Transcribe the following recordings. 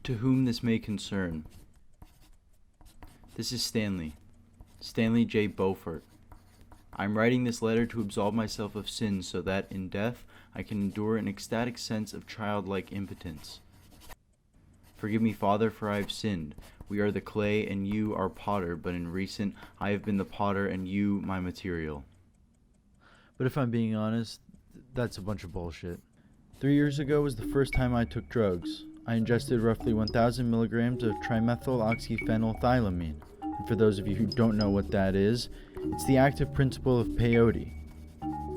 To whom this may concern. This is Stanley J. Beaufort. I am writing this letter to absolve myself of sin so that, in death, I can endure an ecstatic sense of childlike impotence. Forgive me, Father, for I have sinned. We are the clay and you are potter, but in recent, I have been the potter and you my material. But if I'm being honest, that's a bunch of bullshit. 3 years ago was the first time I took drugs. I ingested roughly 1,000 milligrams of trimethyloxyphenylthylamine. And for those of you who don't know what that is, it's the active principle of peyote.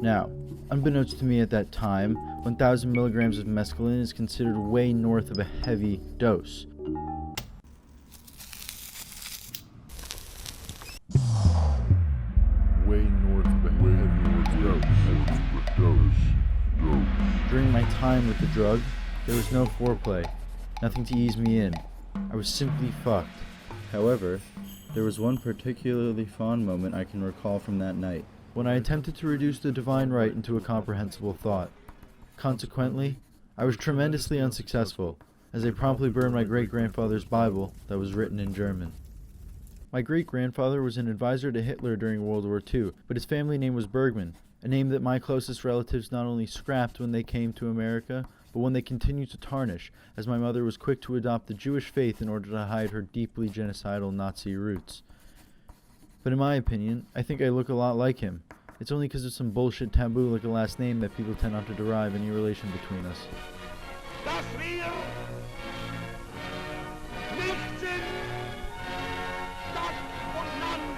Now, unbeknownst to me at that time, 1,000 milligrams of mescaline is considered way north of a heavy dose. During my time with the drug, there was no foreplay, nothing to ease me in. I was simply fucked. However, there was one particularly fond moment I can recall from that night, when I attempted to reduce the divine right into a comprehensible thought. Consequently, I was tremendously unsuccessful, as I promptly burned my great-grandfather's Bible that was written in German. My great-grandfather was an advisor to Hitler during World War II, but his family name was Bergman, a name that my closest relatives not only scrapped when they came to America, but one they continued to tarnish, as my mother was quick to adopt the Jewish faith in order to hide her deeply genocidal Nazi roots. But in my opinion, I think I look a lot like him. It's only because of some bullshit taboo like a last name that people tend not to derive any relation between us. Dass wir nicht sind, Stadt und Land,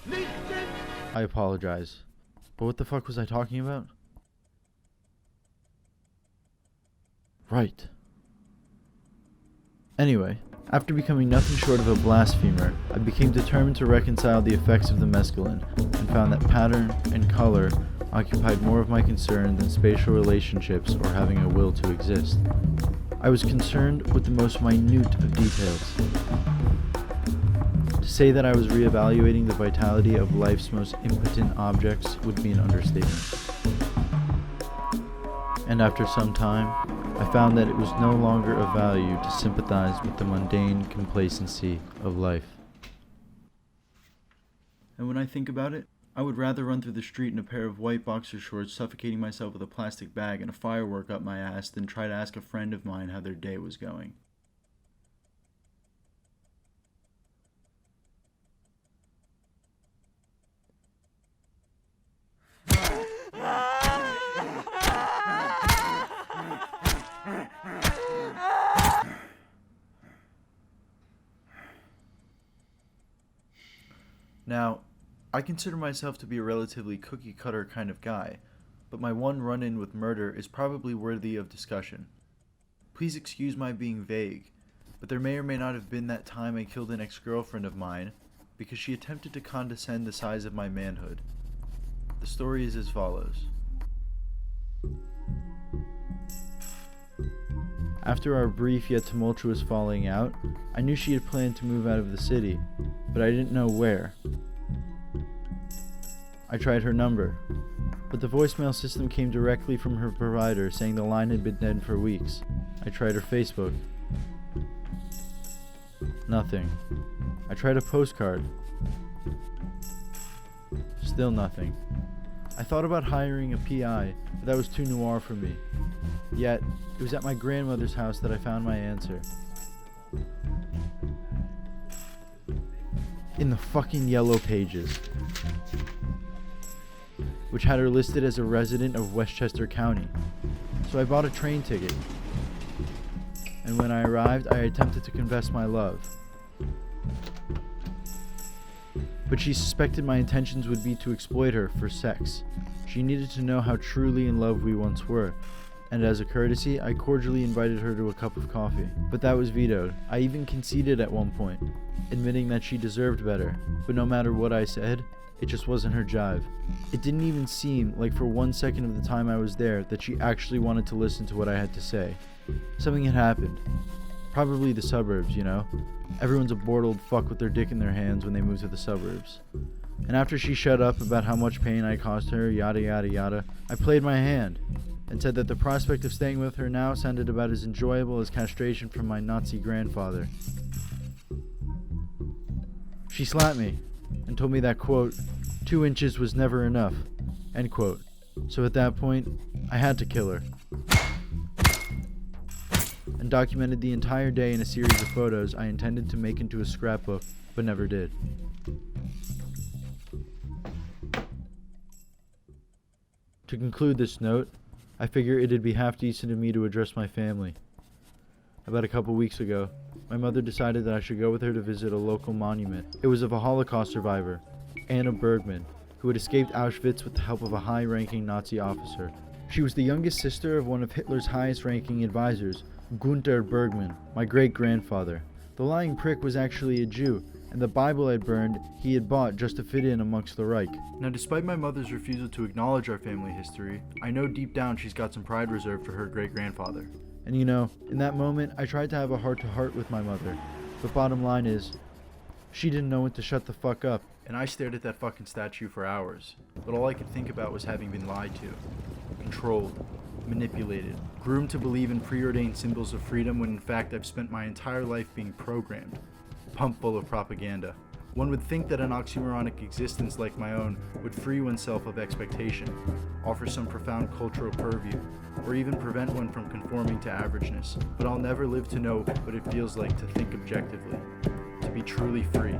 nicht sind. I apologize. But what the fuck was I talking about? Right. Anyway, after becoming nothing short of a blasphemer, I became determined to reconcile the effects of the mescaline, and found that pattern and color occupied more of my concern than spatial relationships or having a will to exist. I was concerned with the most minute of details. To say that I was reevaluating the vitality of life's most impotent objects would be an understatement. And after some time, I found that it was no longer of value to sympathize with the mundane complacency of life. And when I think about it, I would rather run through the street in a pair of white boxer shorts, suffocating myself with a plastic bag and a firework up my ass, than try to ask a friend of mine how their day was going. Now, I consider myself to be a relatively cookie-cutter kind of guy, but my one run-in with murder is probably worthy of discussion. Please excuse my being vague, but there may or may not have been that time I killed an ex-girlfriend of mine because she attempted to condescend the size of my manhood. The story is as follows. After our brief yet tumultuous falling out, I knew she had planned to move out of the city, but I didn't know where. I tried her number, but the voicemail system came directly from her provider saying the line had been dead for weeks. I tried her Facebook. Nothing. I tried a postcard. Still nothing. I thought about hiring a PI, but that was too noir for me. Yet, it was at my grandmother's house that I found my answer. In the fucking yellow pages, which had her listed as a resident of Westchester County. So I bought a train ticket, and when I arrived, I attempted to confess my love. But she suspected my intentions would be to exploit her for sex. She needed to know how truly in love we once were, and as a courtesy, I cordially invited her to a cup of coffee. But that was vetoed. I even conceded at one point, admitting that she deserved better, but no matter what I said, it just wasn't her jive. It didn't even seem like for 1 second of the time I was there that she actually wanted to listen to what I had to say. Something had happened. Probably the suburbs, you know? Everyone's a bored old fuck with their dick in their hands when they move to the suburbs. And after she shut up about how much pain I caused her, yada yada yada, I played my hand. and said that the prospect of staying with her now sounded about as enjoyable as castration from my Nazi grandfather. She slapped me and told me that, quote, 2 inches was never enough, end quote. So at that point, I had to kill her. And documented the entire day in a series of photos I intended to make into a scrapbook, but never did. To conclude this note, I figure it'd be half decent of me to address my family. About a couple weeks ago, my mother decided that I should go with her to visit a local monument. It was of a Holocaust survivor, Anna Bergman, who had escaped Auschwitz with the help of a high-ranking Nazi officer. She was the youngest sister of one of Hitler's highest-ranking advisors, Gunther Bergman, my great-grandfather. The lying prick was actually a Jew, and the Bible I'd burned he had bought just to fit in amongst the Reich. Now, despite my mother's refusal to acknowledge our family history, I know deep down she's got some pride reserved for her great-grandfather. And you know, in that moment, I tried to have a heart-to-heart with my mother. But bottom line is, she didn't know when to shut the fuck up. And I stared at that fucking statue for hours. But all I could think about was having been lied to, controlled, manipulated, groomed to believe in preordained symbols of freedom when in fact I've spent my entire life being programmed, pumped full of propaganda. One would think that an oxymoronic existence like my own would free oneself of expectation, offer some profound cultural purview, or even prevent one from conforming to averageness. But I'll never live to know what it feels like to think objectively, to be truly free.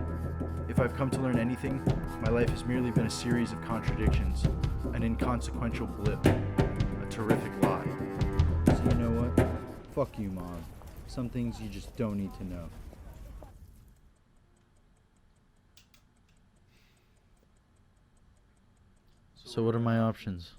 If I've come to learn anything, my life has merely been a series of contradictions, an inconsequential blip, a terrific lie. So you know what? Fuck you, Mom. Some things you just don't need to know. So what are my options?